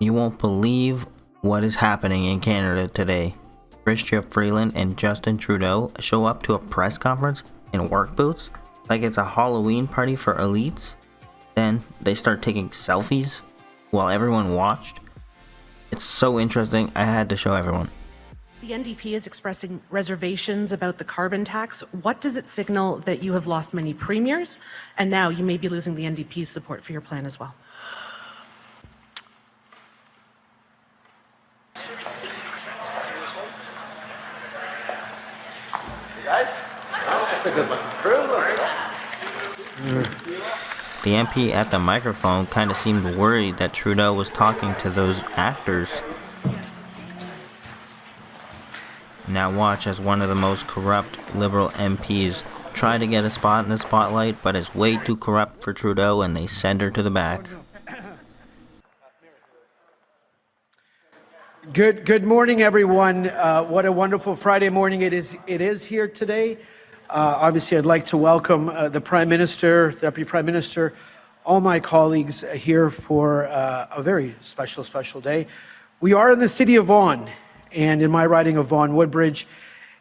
You won't believe what is happening in Canada today. Chrystia Freeland and Justin Trudeau show up to a press conference in work boots like it's a Halloween party for elites. Then they start taking selfies while everyone watched. It's so interesting, I had to show everyone. The NDP is expressing reservations about the carbon tax. What does it signal that you have lost many premiers, and now you may be losing the NDP's support for your plan as well? The MP at the microphone kind of seemed worried that Trudeau was talking to those actors. Now watch as one of the most corrupt Liberal MPs try to get a spot in the spotlight, but is way too corrupt for Trudeau and they send her to the back. Good morning, everyone. What a wonderful Friday morning it is here today. Obviously, I'd like to welcome the Prime Minister, Deputy Prime Minister, all my colleagues here for a very special day. We are in the city of Vaughan, and in my riding of Vaughan Woodbridge.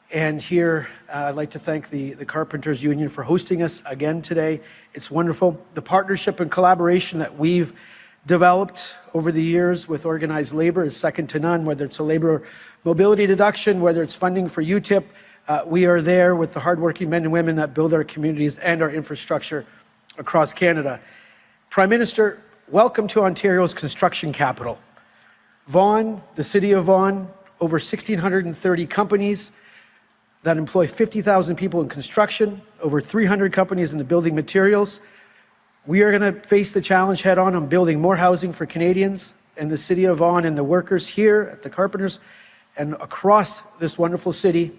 And here, I'd like to thank the Carpenters Union for hosting us again today. It's wonderful. The partnership and collaboration that we've developed over the years with organized labor is second to none, whether it's a labor mobility deduction, whether it's funding for UTIP. We are there with the hardworking men and women that build our communities and our infrastructure across Canada. Prime Minister, welcome to Ontario's construction capital. Vaughan, the city of Vaughan, over 1,630 companies that employ 50,000 people in construction, over 300 companies in the building materials. We are going to face the challenge head on building more housing for Canadians and the city of Vaughan, and the workers here at the Carpenters and across this wonderful city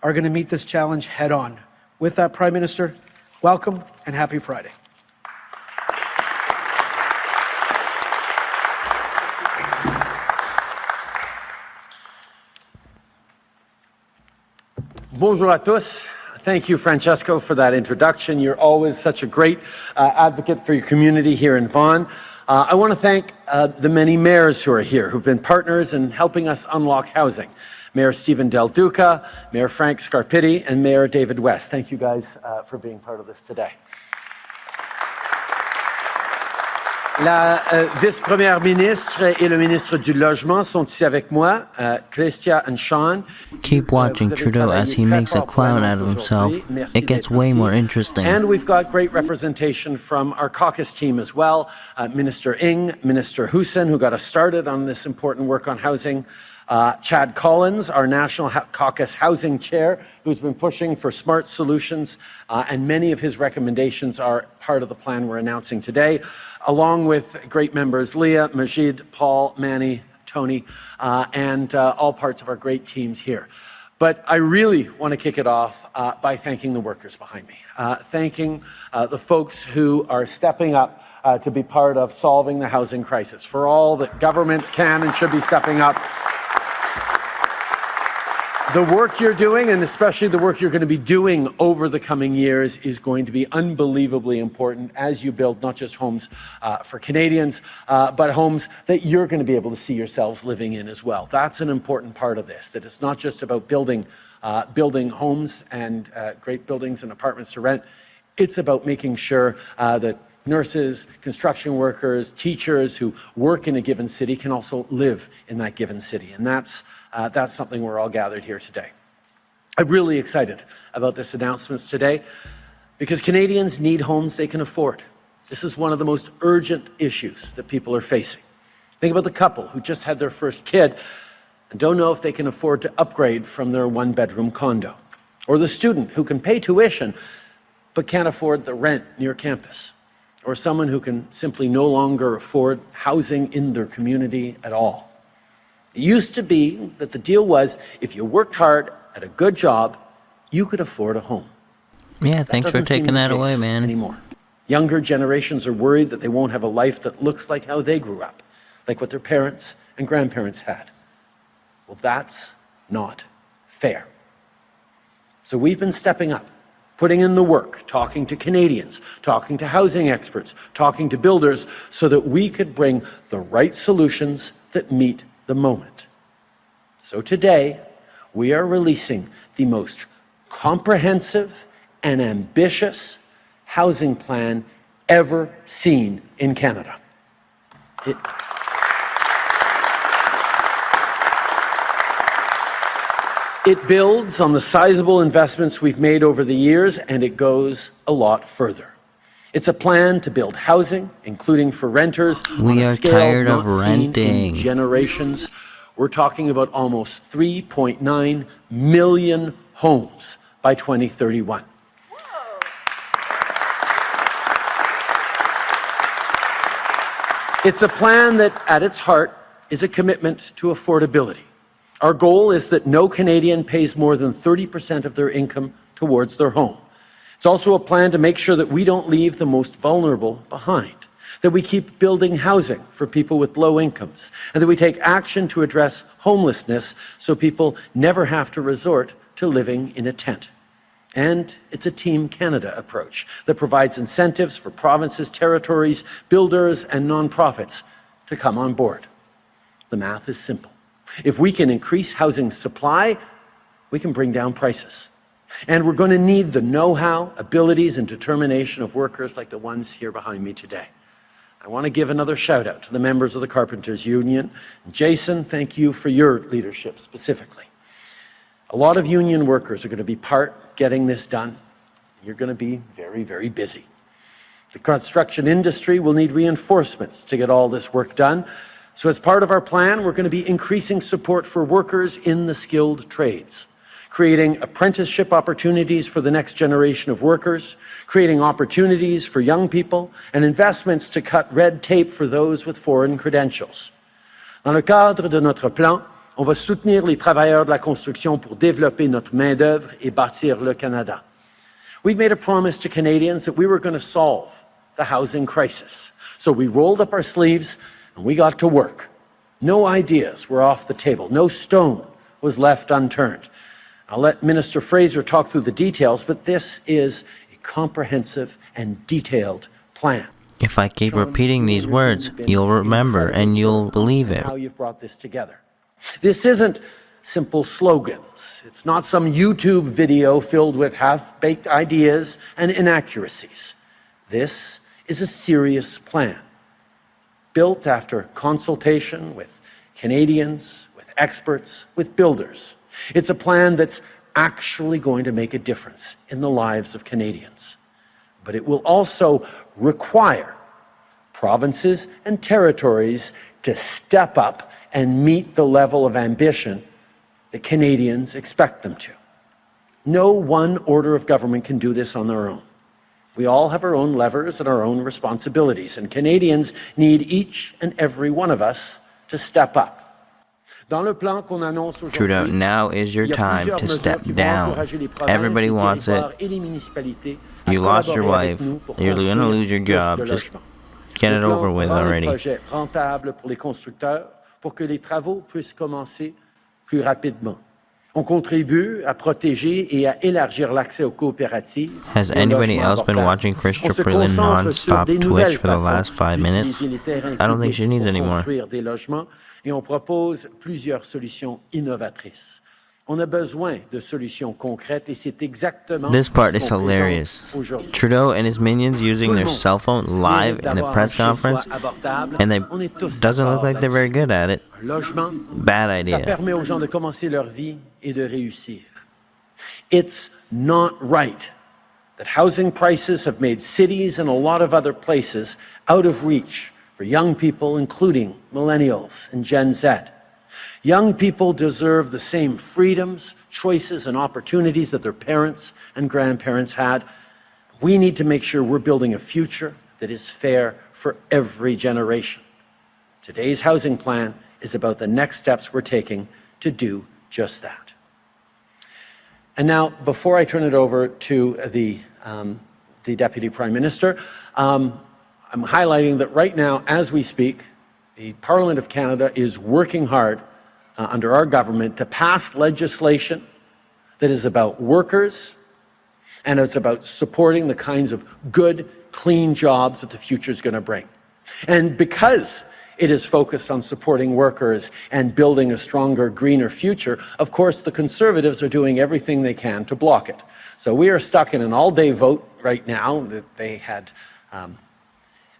are going to meet this challenge head on. With that, Prime Minister, welcome and happy Friday. Bonjour à tous. Thank you, Francesco, for that introduction. You're always such a great advocate for your community here in Vaughan. I want to thank the many mayors who are here, who've been partners in helping us unlock housing. Mayor Stephen Del Duca, Mayor Frank Scarpitti, and Mayor David West. Thank you guys for being part of this today. La vice-première ministre et le ministre du Logement sont ici avec moi, Chrystia and Sean. Keep watching Trudeau as he makes a clown out of himself. It gets way more interesting. And we've got great representation from our caucus team as well. Minister Ng, Minister Hussen, who got us started on this important work on housing. Chad Collins, our National Caucus Housing Chair, who's been pushing for smart solutions, and many of his recommendations are part of the plan we're announcing today, along with great members Leah, Majid, Paul, Manny, Tony, and all parts of our great teams here. But I really want to kick it off by thanking the workers behind me, thanking the folks who are stepping up to be part of solving the housing crisis, for all that governments can and should be stepping up. The work you're doing, and especially the work you're going to be doing over the coming years, is going to be unbelievably important as you build not just homes for Canadians, but homes that you're going to be able to see yourselves living in as well. That's an important part of this, that it's not just about building homes and great buildings and apartments to rent. It's about making sure that nurses, construction workers, teachers who work in a given city can also live in that given city. And that's something we're all gathered here today. I'm really excited about this announcement today because Canadians need homes they can afford. This is one of the most urgent issues that people are facing. Think about the couple who just had their first kid and don't know if they can afford to upgrade from their one-bedroom condo, or the student who can pay tuition but can't afford the rent near campus, or someone who can simply no longer afford housing in their community at all. It used to be that the deal was if you worked hard at a good job, you could afford a home. Yeah, thanks for taking that away, man. Anymore. Younger generations are worried that they won't have a life that looks like how they grew up, like what their parents and grandparents had. Well, that's not fair. So we've been stepping up, putting in the work, talking to Canadians, talking to housing experts, talking to builders, so that we could bring the right solutions that meet the moment. So today, we are releasing the most comprehensive and ambitious housing plan ever seen in Canada. It builds on the sizable investments we've made over the years, and it goes a lot further. It's a plan to build housing, including for renters, on a scale not seen in generations. We're talking about almost 3.9 million homes by 2031. It's a plan that, at its heart, is a commitment to affordability. Our goal is that no Canadian pays more than 30% of their income towards their home. It's also a plan to make sure that we don't leave the most vulnerable behind, that we keep building housing for people with low incomes, and that we take action to address homelessness so people never have to resort to living in a tent. And it's a Team Canada approach that provides incentives for provinces, territories, builders, and nonprofits to come on board. The math is simple. If we can increase housing supply, we can bring down prices. And we're going to need the know-how, abilities, and determination of workers like the ones here behind me today. I want to give another shout out to the members of the Carpenters Union. Jason, thank you for your leadership specifically. A lot of union workers are going to be part getting this done. You're going to be very, very busy. The construction industry will need reinforcements to get all this work done. So as part of our plan, we're going to be increasing support for workers in the skilled trades, creating apprenticeship opportunities for the next generation of workers, creating opportunities for young people, and investments to cut red tape for those with foreign credentials. Dans le cadre de notre plan, on va soutenir les travailleurs de la construction pour développer notre main-d'œuvre et bâtir le Canada. We've made a promise to Canadians that we were going to solve the housing crisis. So we rolled up our sleeves and we got to work. No ideas were off the table. No stone was left unturned. I'll let Minister Fraser talk through the details, but this is a comprehensive and detailed plan. If I keep repeating these words, you'll remember and you'll believe it. How you've brought this together. This isn't simple slogans. It's not some YouTube video filled with half-baked ideas and inaccuracies. This is a serious plan, built after consultation with Canadians, with experts, with builders. It's a plan that's actually going to make a difference in the lives of Canadians. But it will also require provinces and territories to step up and meet the level of ambition that Canadians expect them to. No one order of government can do this on their own. We all have our own levers and our own responsibilities, and Canadians need each and every one of us to step up. Trudeau, now is your time to step down. Everybody wants it. You lost your wife. You're going to lose your job. Just get it over with already. Pour que les travaux puissent commencer plus rapidement. On contribue à protéger et à élargir l'accès aux coopératives. Has anybody else been watching Chrystia Freeland non-stop Twitch for the last 5 minutes? I don't think she needs any more. Et on propose plusieurs solutions innovatrices. On a besoin de solutions concrètes et c'est exactement This part is hilarious. Trudeau and his minions using their cell phone live in a press conference, and they doesn't look like they're very good at it. Bad idea. Ça permet aux gens de commencer leur vie et de réussir. It's not right that housing prices have made cities and a lot of other places out of reach for young people, including millennials and Gen Z. Young people deserve the same freedoms, choices, and opportunities that their parents and grandparents had. We need to make sure we're building a future that is fair for every generation. Today's housing plan is about the next steps we're taking to do just that. And now, before I turn it over to the Deputy Prime Minister, I'm highlighting that right now, as we speak, the Parliament of Canada is working hard under our government to pass legislation that is about workers and it's about supporting the kinds of good, clean jobs that the future is going to bring. And because It is focused on supporting workers and building a stronger, greener future. Of course, the Conservatives are doing everything they can to block it. So we are stuck in an all-day vote right now. They had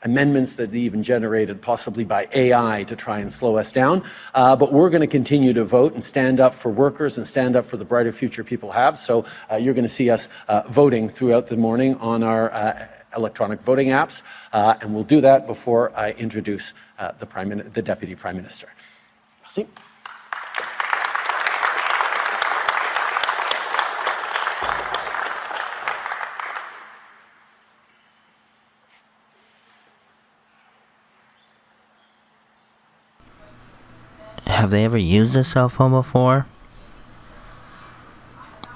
amendments that they even generated possibly by AI to try and slow us down. But we're going to continue to vote and stand up for workers and stand up for the brighter future people have. So you're going to see us voting throughout the morning on our electronic voting apps. And we'll do that before I introduce the Deputy Prime Minister. Merci. Have they ever used a cell phone before?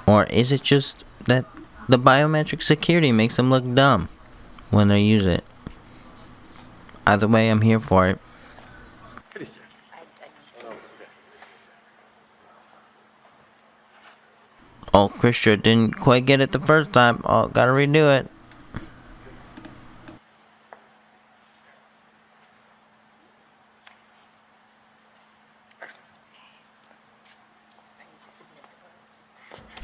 Or is it just that the biometric security makes them look dumb when they use it? Either way, I'm here for it. Oh, Christian didn't quite get it the first time. Oh, gotta redo it.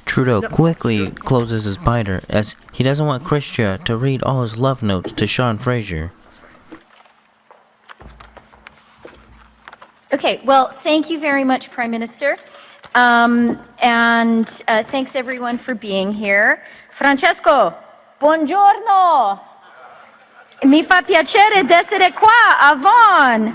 Trudeau quickly closes his biter as he doesn't want Christian to read all his love notes to Sean Fraser. Okay, well, thank you very much, Prime Minister. Thanks everyone for being here. Francesco, buongiorno. Mi fa piacere d'essere qua, Avon.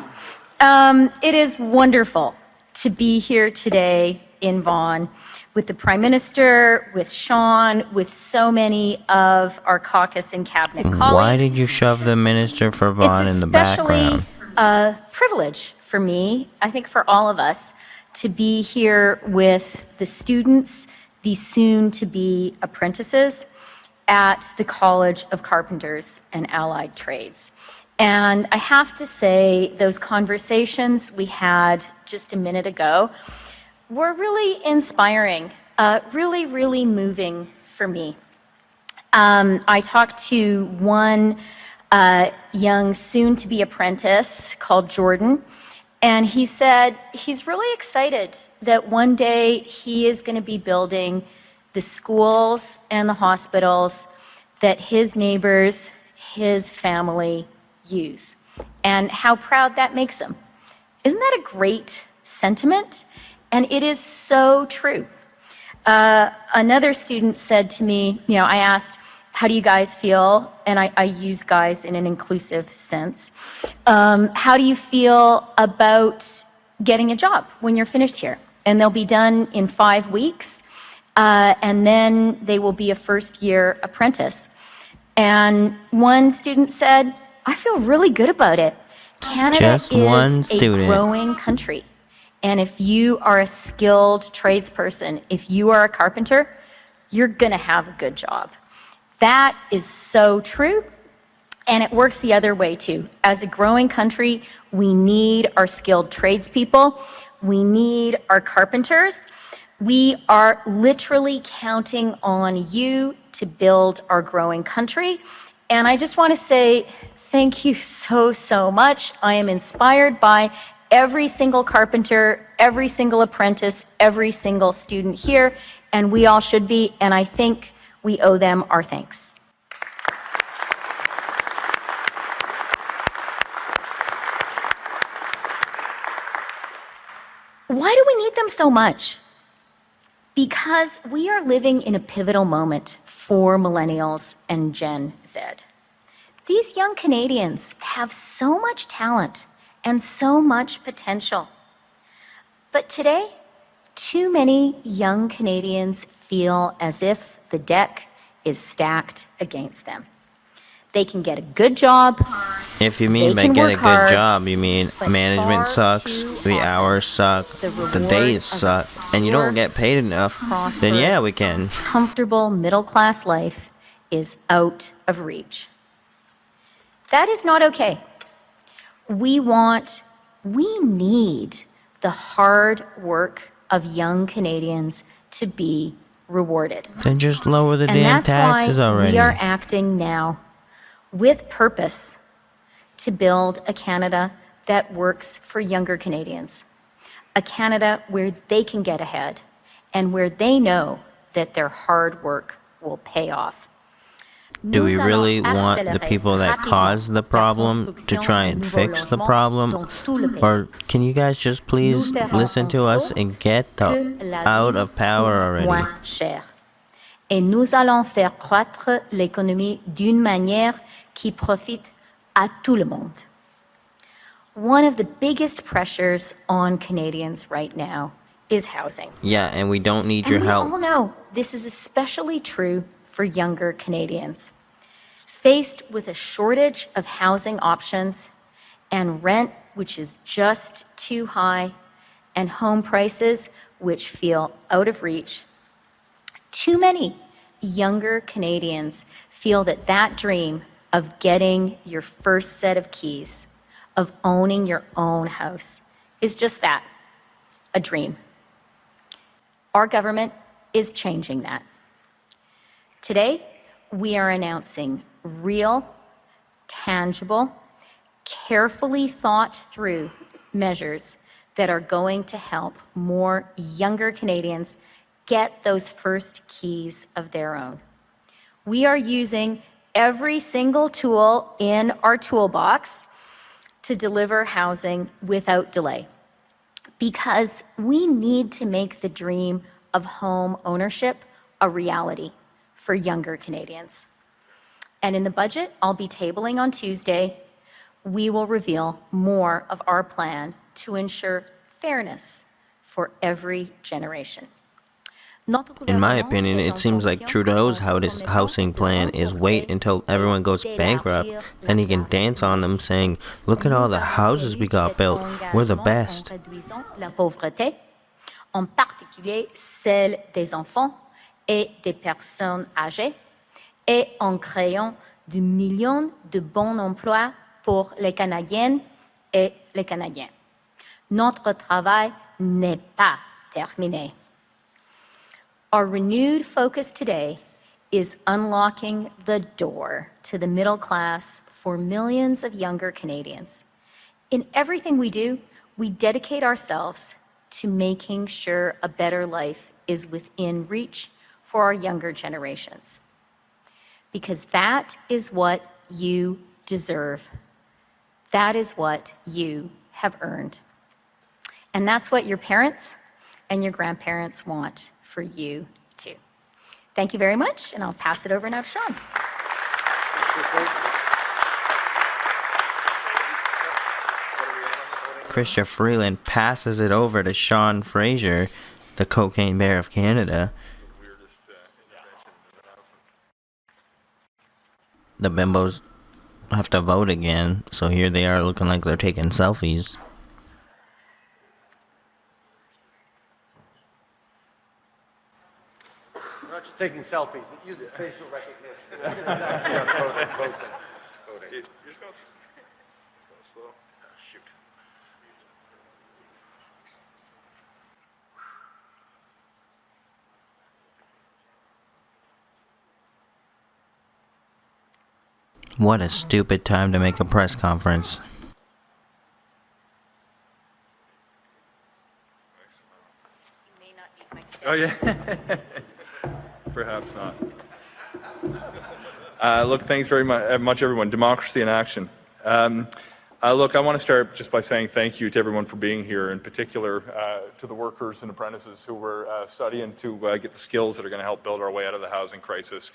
It is wonderful to be here today in Vaughan with the Prime Minister, with Sean, with so many of our caucus and cabinet colleagues. Why did you shove the Minister for Vaughan in the background? It's especially a privilege for me, I think for all of us, to be here with the students, the soon-to-be apprentices at the College of Carpenters and Allied Trades. And I have to say, those conversations we had just a minute ago were really inspiring, really, really moving for me. I talked to one young soon-to-be apprentice called Jordan, and he said he's really excited that one day he is going to be building the schools and the hospitals that his neighbors, his family use, and how proud that makes him. Isn't that a great sentiment? And it is so true. Another student said to me, I asked, how do you guys feel? And I use guys in an inclusive sense. How do you feel about getting a job when you're finished here? And they'll be done in 5 weeks, and then they will be a first-year apprentice. And one student said, I feel really good about it. Canada is a growing country. And if you are a skilled tradesperson, if you are a carpenter, you're going to have a good job. That is so true, and it works the other way too. As a growing country, we need our skilled tradespeople. We need our carpenters. We are literally counting on you to build our growing country. And I just want to say thank you so, so much. I am inspired by every single carpenter, every single apprentice, every single student here, and we all should be, and I think we owe them our thanks. Why do we need them so much? Because we are living in a pivotal moment for millennials and Gen Z. These young Canadians have so much talent and so much potential. But today, too many young Canadians feel as if the deck is stacked against them. They can get a good job. If you mean by get a good job, you mean management sucks, the hours suck, the days suck, and you don't get paid enough, then yeah, we can. Comfortable middle-class life is out of reach. That is not okay. We need the hard work of young Canadians to be rewarded. Then just lower the damn taxes already. We are acting now with purpose to build a Canada that works for younger Canadians, a Canada where they can get ahead and where they know that their hard work will pay off. Do we really want the people that caused the problem to try and fix the problem? Or can you guys just please listen to us and get out of power already? Et nous allons faire croître l'économie d'une manière qui profite à tout le monde. One of the biggest pressures on Canadians right now is housing. Yeah, and we don't need your help. We all know this is especially true for younger Canadians. Faced with a shortage of housing options and rent which is just too high and home prices which feel out of reach, too many younger Canadians feel that that dream of getting your first set of keys, of owning your own house, is just that, a dream. Our government is changing that. Today, we are announcing real, tangible, carefully thought through measures that are going to help more younger Canadians get those first keys of their own. We are using every single tool in our toolbox to deliver housing without delay, because we need to make the dream of home ownership a reality for younger Canadians. And in the budget I'll be tabling on Tuesday, we will reveal more of our plan to ensure fairness for every generation. In my opinion, it seems like Trudeau's housing plan is wait until everyone goes bankrupt, then he can dance on them saying, look at all the houses we got built, we're the best. La pauvreté, en particulier celle des enfants et des personnes âgées, et en créant des millions de bons emplois pour les Canadiennes et les Canadiens. Notre travail n'est pas terminé. Our renewed focus today is unlocking the door to the middle class for millions of younger Canadians. In everything we do, we dedicate ourselves to making sure a better life is within reach for our younger generations. Because that is what you deserve. That is what you have earned. And that's what your parents and your grandparents want for you too. Thank you very much, and I'll pass it over now to Sean. Chrystia Freeland passes it over to Sean Fraser, the cocaine bear of Canada. The bimbos have to vote again, so here they are looking like they're taking selfies. We're not just taking selfies, it uses facial recognition. Shoot. What a stupid time to make a press conference. Oh, yeah. Perhaps not. Look, thanks very much, everyone. Democracy in action. Look, I want to start just by saying thank you to everyone for being here, in particular to the workers and apprentices who were studying to get the skills that are going to help build our way out of the housing crisis.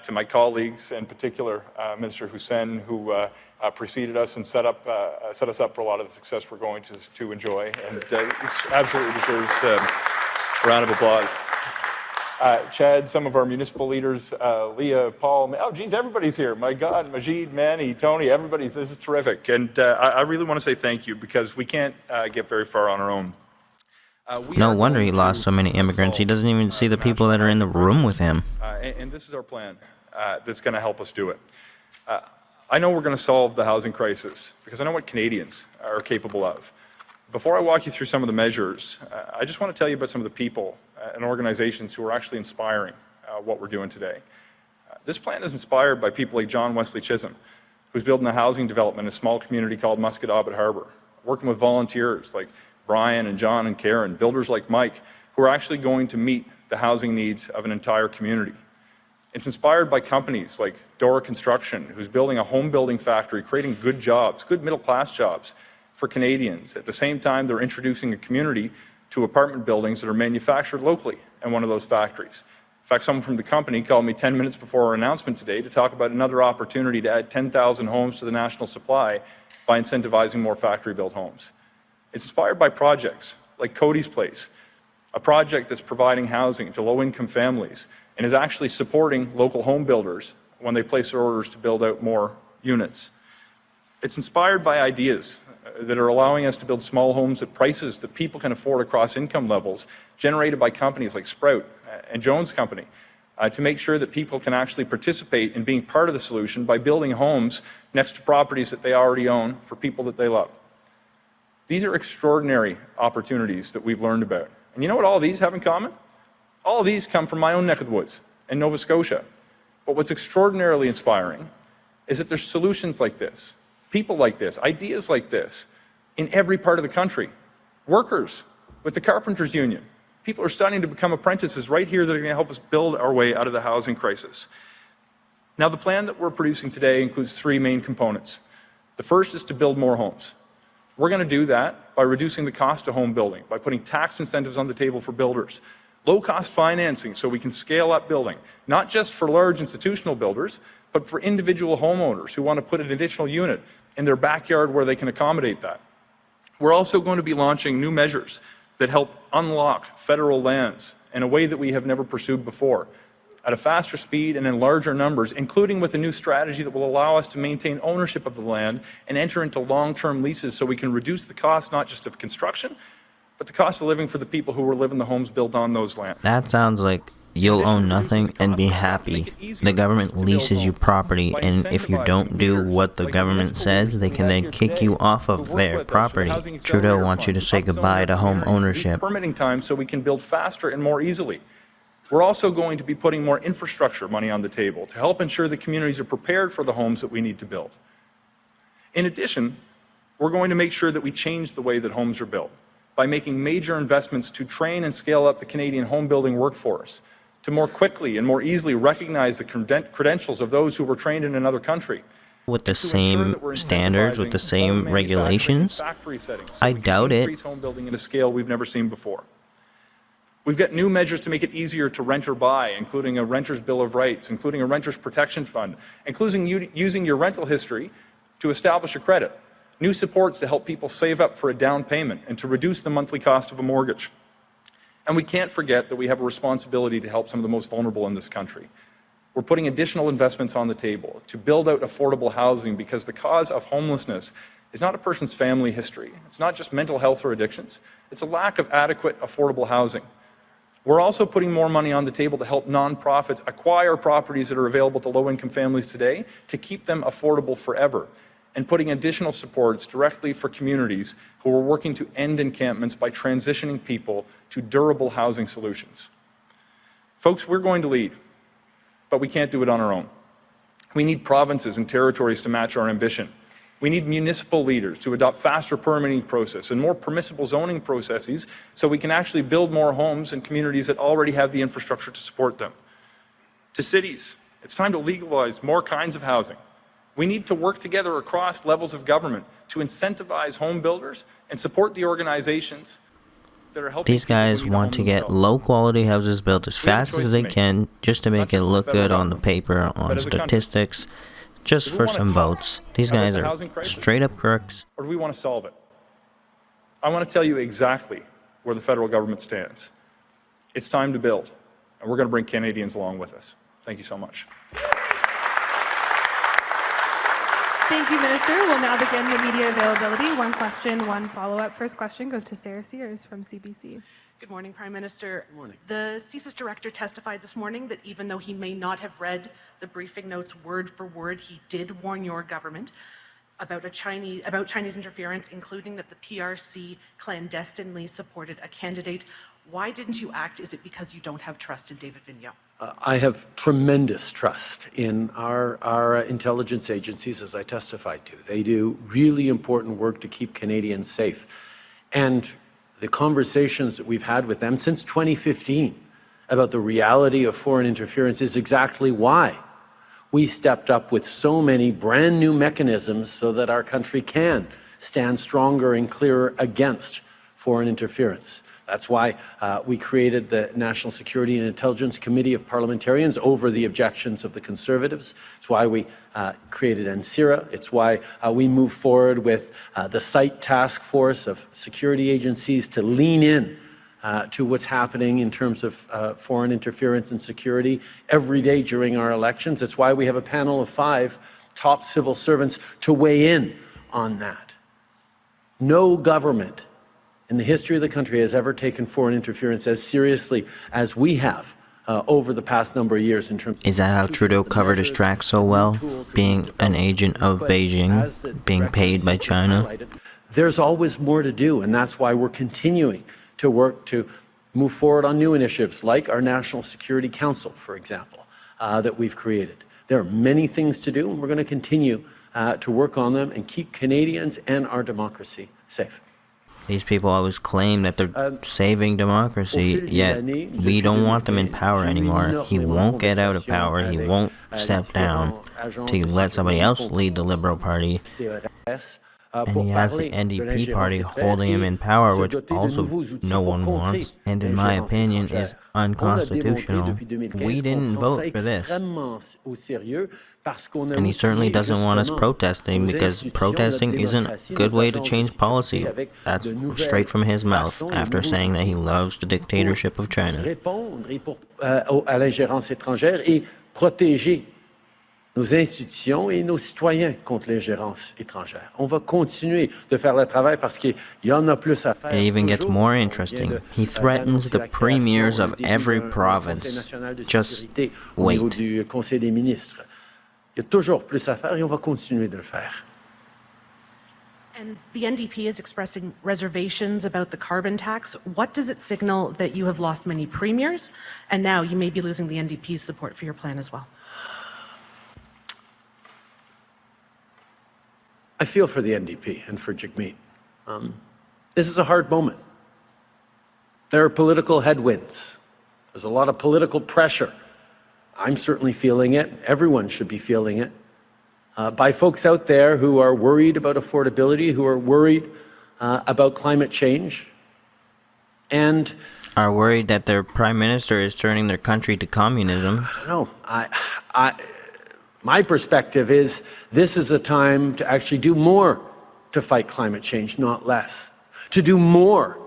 To my colleagues, in particular, Minister Hussein, who preceded us and set us up for a lot of the success we're going to enjoy, and absolutely deserves a round of applause. Chad, some of our municipal leaders, Leah, Paul, oh geez, everybody's here. My God, Majid, Manny, Tony, everybody's, this is terrific. And I really want to say thank you, because we can't get very far on our own. No wonder he lost so many immigrants. He doesn't even see the people that are in the room with him. And this is our plan that's going to help us do it. I know we're going to solve the housing crisis because I know what Canadians are capable of. Before I walk you through some of the measures, I just want to tell you about some of the people and organizations who are actually inspiring what we're doing today. This plan is inspired by people like John Wesley Chisholm, who's building a housing development in a small community called Musquodoboit Harbour. working with volunteers like Brian and John and Karen, builders like Mike, who are actually going to meet the housing needs of an entire community. It's inspired by companies like Dora Construction, who's building a home building factory, creating good jobs, good middle-class jobs for Canadians. At the same time, they're introducing a community to apartment buildings that are manufactured locally in one of those factories. In fact, someone from the company called me 10 minutes before our announcement today to talk about another opportunity to add 10,000 homes to the national supply by incentivizing more factory-built homes. It's inspired by projects like Cody's Place, a project that's providing housing to low-income families and is actually supporting local home builders when they place their orders to build out more units. It's inspired by ideas that are allowing us to build small homes at prices that people can afford across income levels, generated by companies like Sprout and Jones Company, to make sure that people can actually participate in being part of the solution by building homes next to properties that they already own for people that they love. These are extraordinary opportunities that we've learned about. And you know what all these have in common? All of these come from my own neck of the woods in Nova Scotia. But what's extraordinarily inspiring is that there's solutions like this, people like this, ideas like this in every part of the country. Workers with the Carpenters Union. People are starting to become apprentices right here that are going to help us build our way out of the housing crisis. Now, the plan that we're producing today includes three main components. The first is to build more homes. We're going to do that by reducing the cost of home building, by putting tax incentives on the table for builders, low-cost financing so we can scale up building, not just for large institutional builders, but for individual homeowners who want to put an additional unit in their backyard where they can accommodate that. We're also going to be launching new measures that help unlock federal lands in a way that we have never pursued before, at a faster speed and in larger numbers, including with a new strategy that will allow us to maintain ownership of the land and enter into long-term leases so we can reduce the cost not just of construction, but the cost of living for the people who will live in the homes built on those lands. That sounds like you'll own nothing and be happy. The government leases you property, and if you don't do what the government says, they can then kick you off of their property. Trudeau wants you to say goodbye to home ownership. Permitting time so we can build faster and more easily. We're also going to be putting more infrastructure money on the table to help ensure that communities are prepared for the homes that we need to build. In addition, we're going to make sure that we change the way that homes are built by making major investments to train and scale up the Canadian home building workforce, to more quickly and more easily recognize the credentials of those who were trained in another country. With the same standards, with the same regulations? I doubt it. Increase home building at a scale we've never seen before. We've got new measures to make it easier to rent or buy, including a renter's bill of rights, including a renter's protection fund, including using your rental history to establish a credit. New supports to help people save up for a down payment and to reduce the monthly cost of a mortgage. And we can't forget that we have a responsibility to help some of the most vulnerable in this country. We're putting additional investments on the table to build out affordable housing because the cause of homelessness is not a person's family history. It's not just mental health or addictions. It's a lack of adequate, affordable housing. We're also putting more money on the table to help nonprofits acquire properties that are available to low-income families today to keep them affordable forever, and putting additional supports directly for communities who are working to end encampments by transitioning people to durable housing solutions. Folks, we're going to lead, but we can't do it on our own. We need provinces and territories to match our ambition. We need municipal leaders to adopt faster permitting process and more permissible zoning processes so we can actually build more homes in communities that already have the infrastructure to support them. To cities, it's time to legalize more kinds of housing. We need to work together across levels of government to incentivize home builders and support the organizations that are helping. These guys want to get low-quality houses built as fast as they can just to make it look good on the paper, on statistics, just for some votes. These guys are straight-up crooks. Or do we want to solve it? I want to tell you exactly where the federal government stands. It's time to build, and we're going to bring Canadians along with us. Thank you so much. Thank you, Minister. We'll now begin the media availability. One question, one follow-up. First question goes to Sarah Sears from CBC. Good morning, Prime Minister. Good morning. The CSIS director testified this morning that even though he may not have read the briefing notes word for word, he did warn your government about Chinese interference, including that the PRC clandestinely supported a candidate. Why didn't you act? Is it because you don't have trust in David Vigneault? I have tremendous trust in our intelligence agencies, as I testified to. They do really important work to keep Canadians safe. And the conversations that we've had with them since 2015 about the reality of foreign interference is exactly why we stepped up with so many brand new mechanisms so that our country can stand stronger and clearer against foreign interference. That's why we created the National Security and Intelligence Committee of Parliamentarians over the objections of the Conservatives. It's why we created NCIRA. It's why we moved forward with the SITE task force of security agencies to lean in to what's happening in terms of foreign interference and security every day during our elections. It's why we have a panel of 5 top civil servants to weigh in on that. No government in the history of the country has ever taken foreign interference as seriously as we have over the past number of years in terms of... Is that how Trudeau covered his tracks so well? Being an agent of Beijing, being paid by China? There's always more to do, and that's why we're continuing to work to move forward on new initiatives like our National Security Council, for example, that we've created. There are many things to do, and we're going to continue to work on them and keep Canadians and our democracy safe. These people always claim that they're saving democracy, yet we don't want them in power anymore. He won't get out of power. He won't step down to let somebody else lead the Liberal Party. And he has the NDP party holding him in power, which also no one wants, and in my opinion is unconstitutional. We didn't vote for this. And he certainly doesn't want us protesting, because protesting isn't a good way to change policy. That's straight from his mouth, after saying that he loves the dictatorship of China. Nos institutions et nos citoyens contre l'ingérence étrangère. On va continuer de faire le travail parce qu'il y en a plus à faire. It even gets more interesting. He threatens the premiers of every province. Just wait. Du Conseil des ministres. Il y a toujours plus à faire et on va continuer de le faire. And the NDP is expressing reservations about the carbon tax. What does it signal that you have lost many premiers, and now you may be losing the NDP's support for your plan as well? I feel for the NDP and for Jagmeet. This is a hard moment. There are political headwinds. There's a lot of political pressure. I'm certainly feeling it. Everyone should be feeling it. By folks out there who are worried about affordability, who are worried about climate change, and are worried that their prime minister is turning their country to communism. I don't know. My perspective is this is a time to actually do more to fight climate change, not less. To do more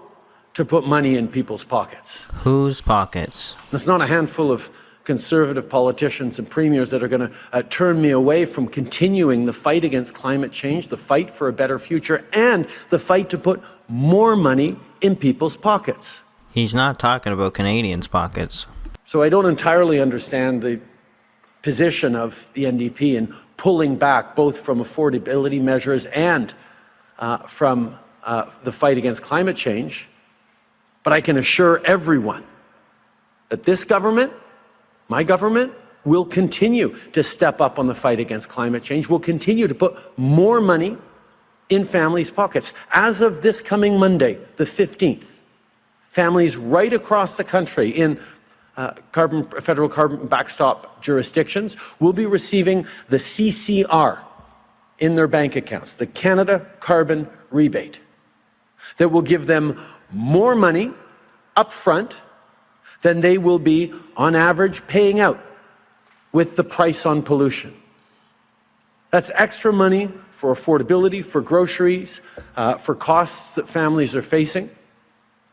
to put money in people's pockets. Whose pockets? It's not a handful of conservative politicians and premiers that are going to turn me away from continuing the fight against climate change, the fight for a better future, and the fight to put more money in people's pockets. He's not talking about Canadians' pockets. So I don't entirely understand the position of the NDP in pulling back both from affordability measures and from the fight against climate change. But I can assure everyone that this government, my government, will continue to step up on the fight against climate change. We'll continue to put more money in families' pockets. As of this coming Monday, the 15th, families right across the country in federal carbon backstop jurisdictions will be receiving the CCR in their bank accounts, the Canada Carbon Rebate, that will give them more money up front than they will be, on average, paying out with the price on pollution. That's extra money for affordability, for groceries, for costs that families are facing.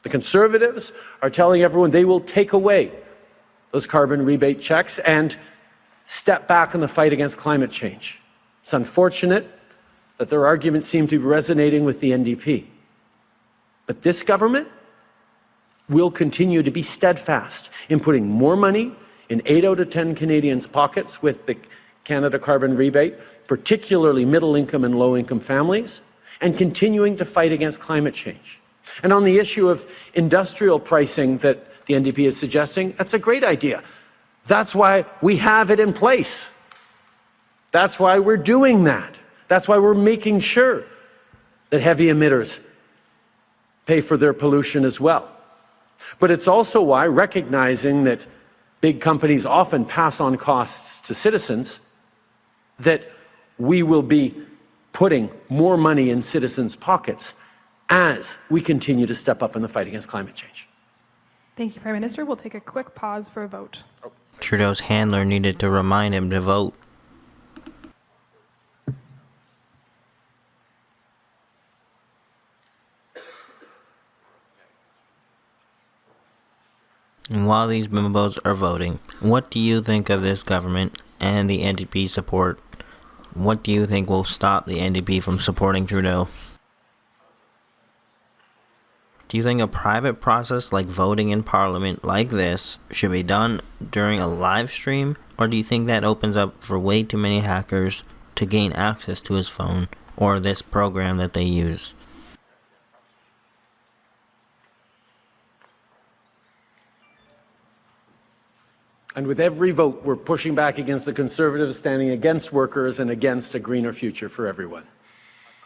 The Conservatives are telling everyone they will take away those carbon rebate checks and step back in the fight against climate change. It's unfortunate that their arguments seem to be resonating with the NDP. But this government will continue to be steadfast in putting more money in 8 out of 10 Canadians' pockets with the Canada Carbon Rebate, particularly middle-income and low-income families, and continuing to fight against climate change. And on the issue of industrial pricing that the NDP is suggesting, that's a great idea. That's why we have it in place. That's why we're doing that. That's why we're making sure that heavy emitters pay for their pollution as well. But it's also why, recognizing that big companies often pass on costs to citizens, that we will be putting more money in citizens' pockets as we continue to step up in the fight against climate change. Thank you, Prime Minister. We'll take a quick pause for a vote. Trudeau's handler needed to remind him to vote. And while these bimbos are voting, what do you think of this government and the NDP support? What do you think will stop the NDP from supporting Trudeau? Do you think a private process like voting in Parliament like this should be done during a live stream? Or do you think that opens up for way too many hackers to gain access to his phone or this program that they use? And with every vote, we're pushing back against the Conservatives, standing against workers and against a greener future for everyone.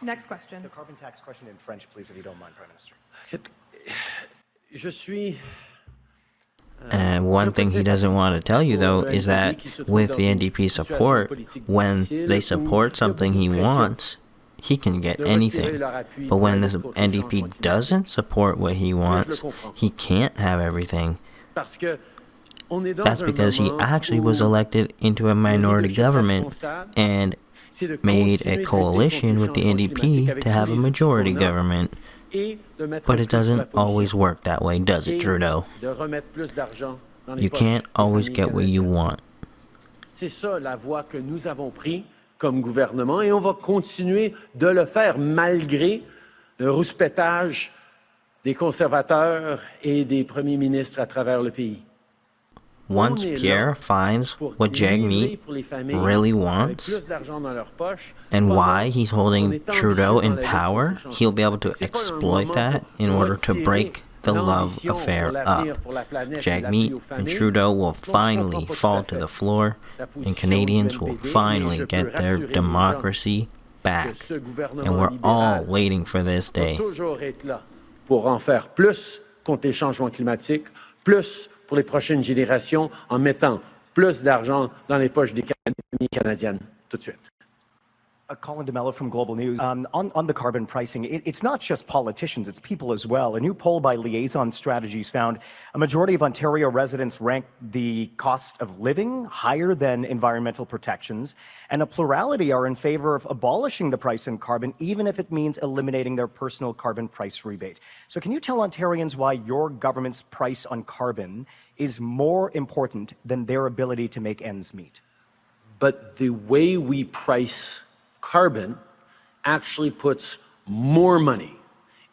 Next question. The carbon tax question in French, please, if you don't mind, Prime Minister. And one thing he doesn't want to tell you, though, is that with the NDP support, when they support something he wants, he can get anything. But when the NDP doesn't support what he wants, he can't have everything. That's because he actually was elected into a minority government and made a coalition with the NDP to have a majority government. But it doesn't always work that way, does it, Trudeau? You can't always get what you want. C'est ça la voie que nous avons prise comme gouvernement et on va continuer de le faire malgré le rouspétage des conservateurs et des premiers ministres à travers le pays. Once Pierre finds what Jagmeet really wants and why he's holding Trudeau in power, he'll be able to exploit that in order to break the love affair up. Jagmeet and Trudeau will finally fall to the floor, and Canadians will finally get their democracy back. And we're all waiting for this day. Pour en faire plus contre les changements climatiques, plus pour les prochaines générations, en mettant plus d'argent dans les poches des Canadiens et Canadiennes. Tout de suite. Colin DeMello from Global News. On the carbon pricing, it's not just politicians, it's people as well. A new poll by Liaison Strategies found a majority of Ontario residents rank the cost of living higher than environmental protections, and a plurality are in favor of abolishing the price on carbon, even if it means eliminating their personal carbon price rebate. So can you tell Ontarians why your government's price on carbon is more important than their ability to make ends meet? But the way we price carbon actually puts more money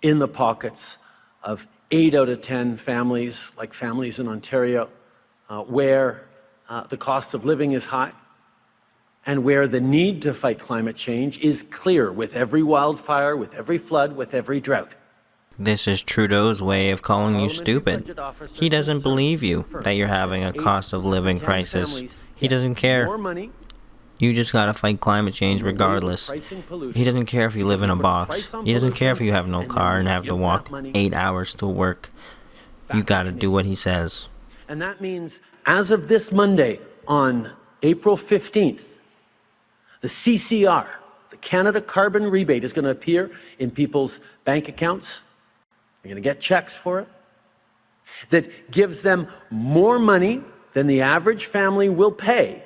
in the pockets of 8 out of 10 families, like families in Ontario, where the cost of living is high and where the need to fight climate change is clear with every wildfire, with every flood, with every drought. This is Trudeau's way of calling you stupid. He doesn't believe you that you're having a cost of living crisis. He doesn't care. You just gotta fight climate change regardless. He doesn't care if you live in a box. He doesn't care if you have no car and have to walk 8 hours to work. You gotta do what he says. And that means, as of this Monday, on April 15th, the CCR, the Canada Carbon Rebate, is going to appear in people's bank accounts. They're going to get checks for it. That gives them more money than the average family will pay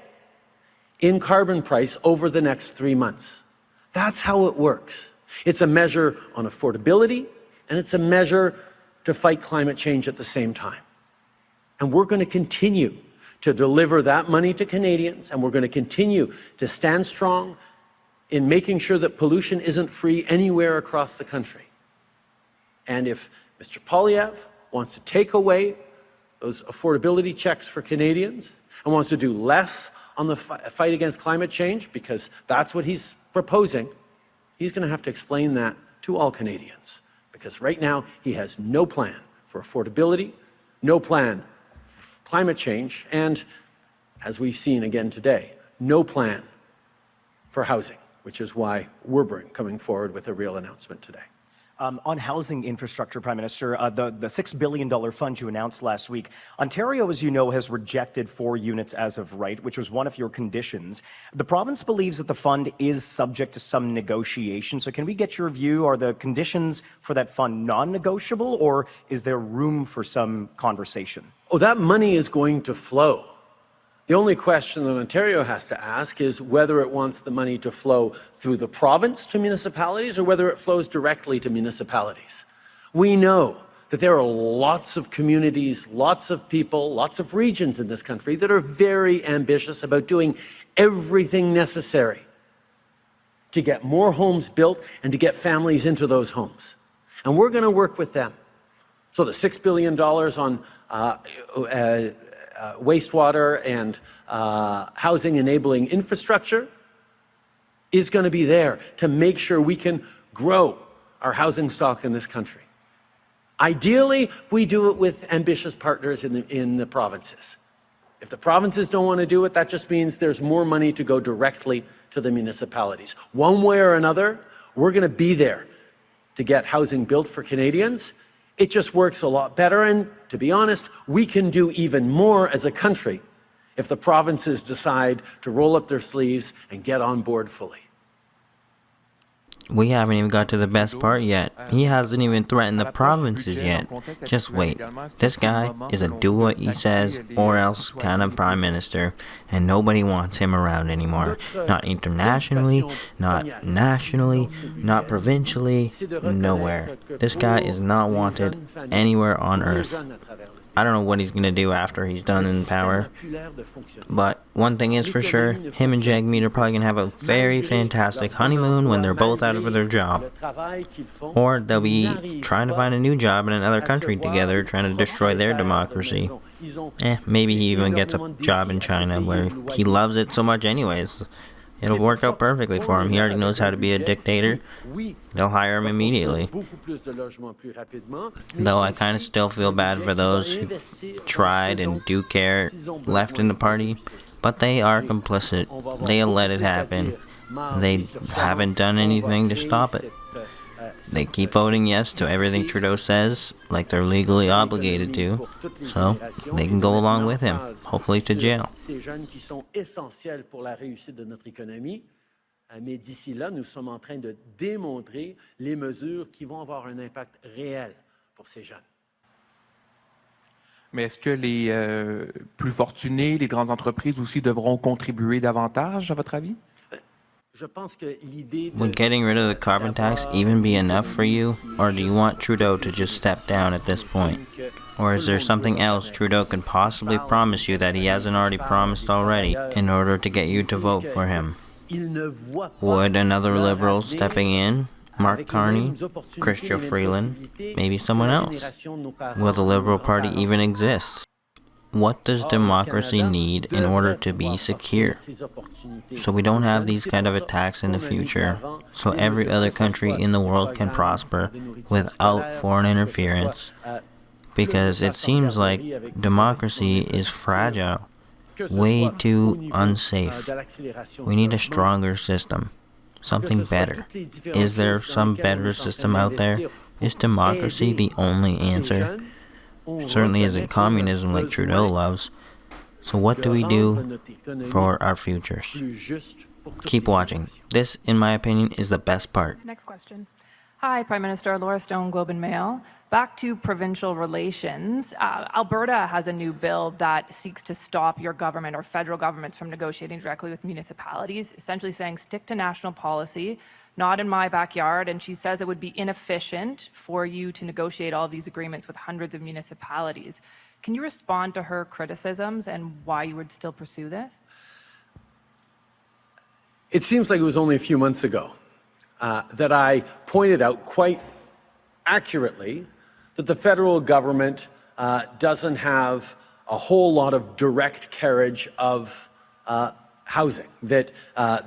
in carbon price over the next 3 months. That's how it works. It's a measure on affordability, and it's a measure to fight climate change at the same time. And we're going to continue to deliver that money to Canadians, and we're going to continue to stand strong in making sure that pollution isn't free anywhere across the country. And if Mr. Poilievre wants to take away those affordability checks for Canadians and wants to do less on the fight against climate change, because that's what he's proposing, he's going to have to explain that to all Canadians. Because right now, he has no plan for affordability, no plan for climate change, and as we've seen again today, no plan for housing, which is why we're coming forward with a real announcement today. On housing infrastructure, Prime Minister, the $6 billion fund you announced last week, Ontario, as you know, has rejected 4 units as of right, which was one of your conditions. The province believes that the fund is subject to some negotiation. So can we get your view? Are the conditions for that fund non-negotiable, or is there room for some conversation? Oh, that money is going to flow. The only question that Ontario has to ask is whether it wants the money to flow through the province to municipalities or whether it flows directly to municipalities. We know that there are lots of communities, lots of people, lots of regions in this country that are very ambitious about doing everything necessary to get more homes built and to get families into those homes. And we're going to work with them. So the $6 billion on wastewater and housing enabling infrastructure is going to be there to make sure we can grow our housing stock in this country. Ideally, we do it with ambitious partners in the provinces. If the provinces don't want to do it, that just means there's more money to go directly to the municipalities. One way or another, we're going to be there to get housing built for Canadians. It just works a lot better, and to be honest, we can do even more as a country if the provinces decide to roll up their sleeves and get on board fully. We haven't even got to the best part yet. He hasn't even threatened the provinces yet. Just wait. This guy is a do what he says or else kind of prime minister, and nobody wants him around anymore. Not internationally, not nationally, not provincially, nowhere. This guy is not wanted anywhere on earth. I don't know what he's going to do after he's done in power. But one thing is for sure, him and Jagmeet are probably going to have a very fantastic honeymoon when they're both out of their job. Or they'll be trying to find a new job in another country together, trying to destroy their democracy. Maybe he even gets a job in China where he loves it so much anyways. It'll work out perfectly for him. He already knows how to be a dictator. They'll hire him immediately. Though I kind of still feel bad for those who tried and do care left in the party. But they are complicit. They let it happen. They haven't done anything to stop it. They keep voting yes to everything Trudeau says, like they're legally obligated to, so they can go along with him, hopefully to jail. Mais d'ici là, nous sommes en train de démontrer les mesures qui vont avoir un impact réel pour ces jeunes. Mais est-ce que les plus fortunés, les grandes entreprises aussi devront contribuer davantage, à votre avis? Would getting rid of the carbon tax even be enough for you, or do you want Trudeau to just step down at this point? Or is there something else Trudeau could possibly promise you that he hasn't already promised already in order to get you to vote for him? Would another Liberal stepping in, Mark Carney, Chrystia Freeland, maybe someone else? Will the Liberal Party even exist? What does democracy need in order to be secure? So we don't have these kind of attacks in the future, so every other country in the world can prosper without foreign interference. Because it seems like democracy is fragile, way too unsafe. We need a stronger system, something better. Is there some better system out there? Is democracy the only answer? Certainly isn't communism like Trudeau loves. So what do we do for our futures? Keep watching. This, in my opinion, is the best part. Next question. Hi, Prime Minister. Laura Stone, Globe and Mail. Back to provincial relations. Alberta has a new bill that seeks to stop your government or federal governments from negotiating directly with municipalities, essentially saying stick to national policy, not in my backyard. And she says it would be inefficient for you to negotiate all of these agreements with hundreds of municipalities. Can you respond to her criticisms and why you would still pursue this? It seems like it was only a few months ago that I pointed out quite accurately that the federal government doesn't have a whole lot of direct carriage of housing, that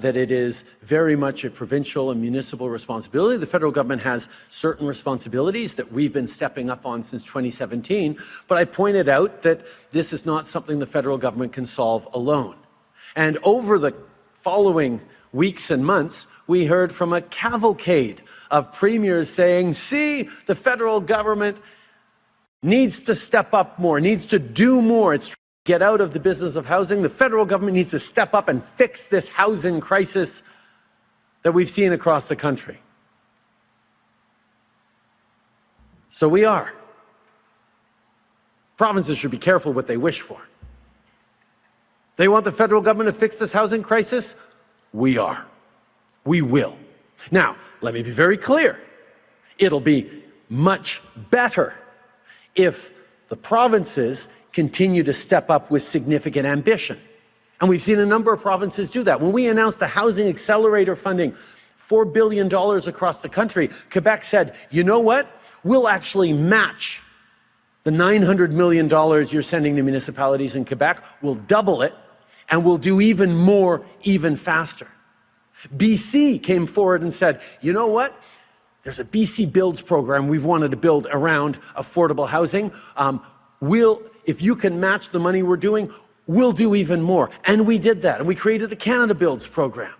it is very much a provincial and municipal responsibility. The federal government has certain responsibilities that we've been stepping up on since 2017, but I pointed out that this is not something the federal government can solve alone. And over the following weeks and months, we heard from a cavalcade of premiers saying, see, the federal government needs to step up more, needs to do more. It's get out of the business of housing. The federal government needs to step up and fix this housing crisis that we've seen across the country. So we are. Provinces should be careful what they wish for. They want the federal government to fix this housing crisis? We are. We will. Now, let me be very clear. It'll be much better if the provinces continue to step up with significant ambition. And we've seen a number of provinces do that. When we announced the Housing Accelerator funding, $4 billion across the country, Quebec said, you know what? We'll actually match the $900 million you're sending to municipalities in Quebec. We'll double it, and we'll do even more, even faster. BC came forward and said, you know what? There's a BC Builds program we've wanted to build around affordable housing. If you can match the money we're doing, we'll do even more. And we did that. And we created the Canada Builds program.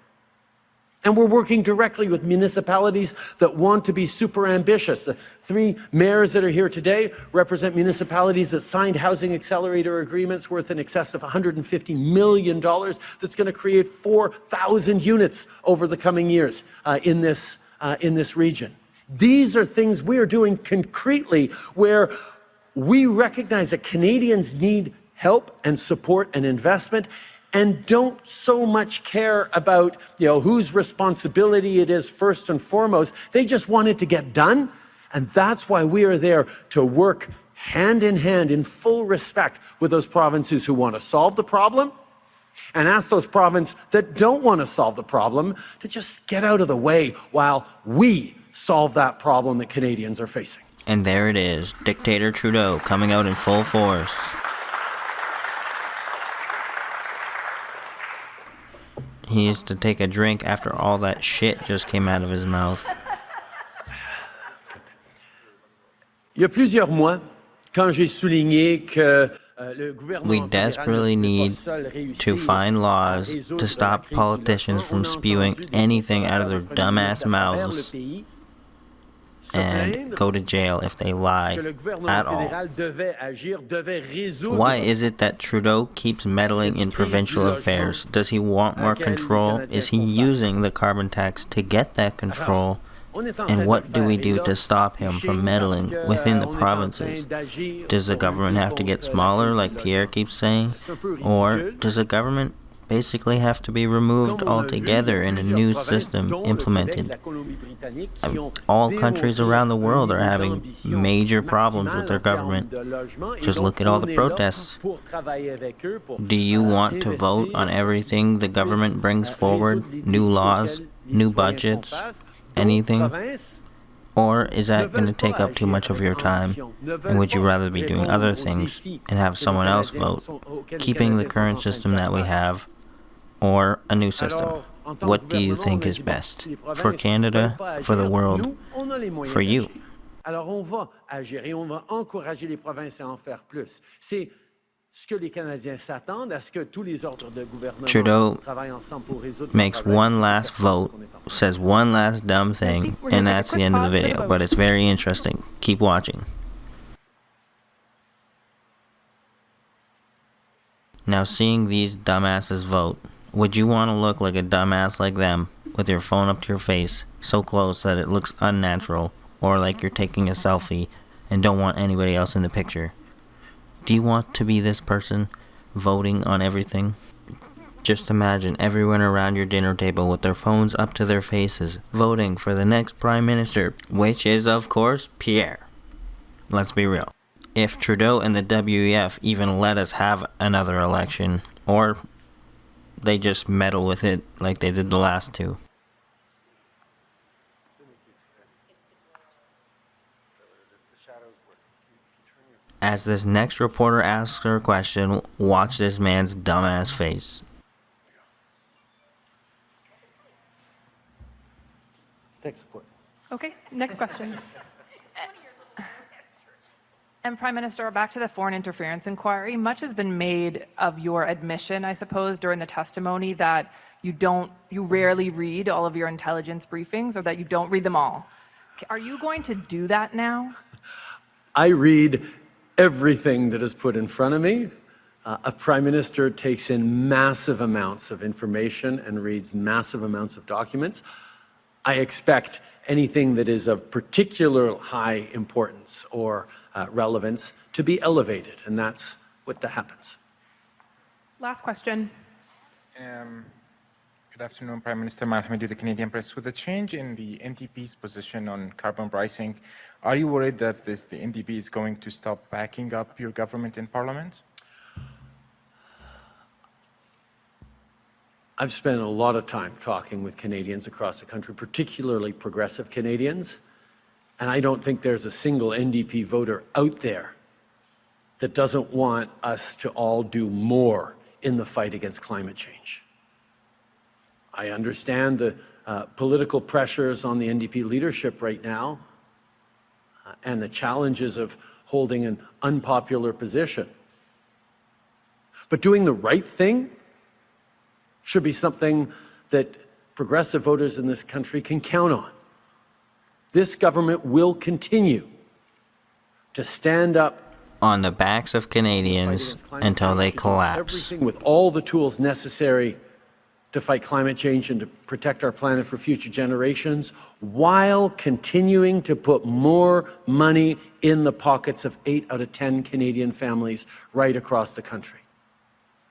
And we're working directly with municipalities that want to be super ambitious. The 3 mayors that are here today represent municipalities that signed housing accelerator agreements worth in excess of $150 million that's going to create 4,000 units over the coming years in this region. These are things we are doing concretely where we recognize that Canadians need help and support and investment, and don't so much care about whose responsibility it is first and foremost. They just want it to get done, and that's why we are there to work hand in hand in full respect with those provinces who want to solve the problem, and ask those provinces that don't want to solve the problem to just get out of the way while we solve that problem that Canadians are facing. And there it is, Dictator Trudeau coming out in full force. He needs to take a drink after all that shit just came out of his mouth. Il y a plusieurs mois, quand j'ai souligné que le gouvernement We desperately need to find laws to stop politicians from spewing anything out of their dumbass mouths and go to jail if they lie at all. Why is it that Trudeau keeps meddling in provincial affairs? Does he want more control? Is he using the carbon tax to get that control? And what do we do to stop him from meddling within the provinces? Does the government have to get smaller, like Pierre keeps saying? Or does the government basically have to be removed altogether and a new system implemented? All countries around the world are having major problems with their government. Just look at all the protests. Do you want to vote on everything the government brings forward? New laws, new budgets, anything? Or is that going to take up too much of your time? And would you rather be doing other things and have someone else vote, keeping the current system that we have, or a new system? What do you think is best? For Canada, for the world, for you? Alors on va agir et on va encourager les provinces à en faire plus. C'est ce que les Canadiens s'attendent à ce que tous les ordres de gouvernement travaillent ensemble pour résoudre. Makes one last vote, says one last dumb thing, and that's the end of the video. But it's very interesting. Keep watching. Now, seeing these dumbasses vote, would you want to look like a dumbass like them, with your phone up to your face, so close that it looks unnatural, or like you're taking a selfie and don't want anybody else in the picture? Do you want to be this person, voting on everything? Just imagine everyone around your dinner table with their phones up to their faces, voting for the next Prime Minister, which is, of course, Pierre. Let's be real. If Trudeau and the WEF even let us have another election, or they just meddle with it like they did the last two. As this next reporter asks her a question, watch this man's dumbass face. Tech support. Okay, next question. And Prime Minister, back to the foreign interference inquiry, much has been made of your admission, I suppose, during the testimony that you rarely read all of your intelligence briefings or that you don't read them all. Are you going to do that now? I read everything that is put in front of me. A prime minister takes in massive amounts of information and reads massive amounts of documents. I expect anything that is of particular high importance or relevance to be elevated, and that's what happens. Last question. Good afternoon, Prime Minister Malhamid, the Canadian Press. With the change in the NDP's position on carbon pricing, are you worried that the NDP is going to stop backing up your government in Parliament? I've spent a lot of time talking with Canadians across the country, particularly progressive Canadians, and I don't think there's a single NDP voter out there that doesn't want us to all do more in the fight against climate change. I understand the political pressures on the NDP leadership right now and the challenges of holding an unpopular position. But doing the right thing should be something that progressive voters in this country can count on. This government will continue to stand up on the backs of Canadians until they collapse. Everything with all the tools necessary to fight climate change and to protect our planet for future generations, while continuing to put more money in the pockets of 8 out of 10 Canadian families right across the country.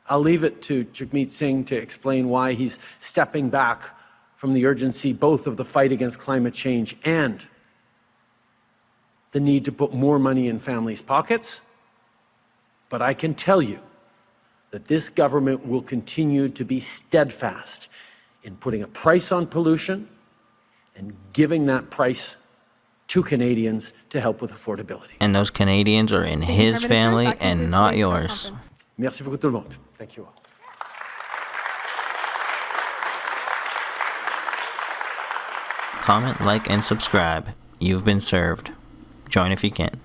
I'll leave it to Jagmeet Singh to explain why he's stepping back from the urgency both of the fight against climate change and the need to put more money in families' pockets. But I can tell you that this government will continue to be steadfast in putting a price on pollution and giving that price to Canadians to help with affordability. And those Canadians are in his family and not yours. Merci beaucoup tout le monde. Thank you all. Comment, like, and subscribe. You've been served. Join if you can.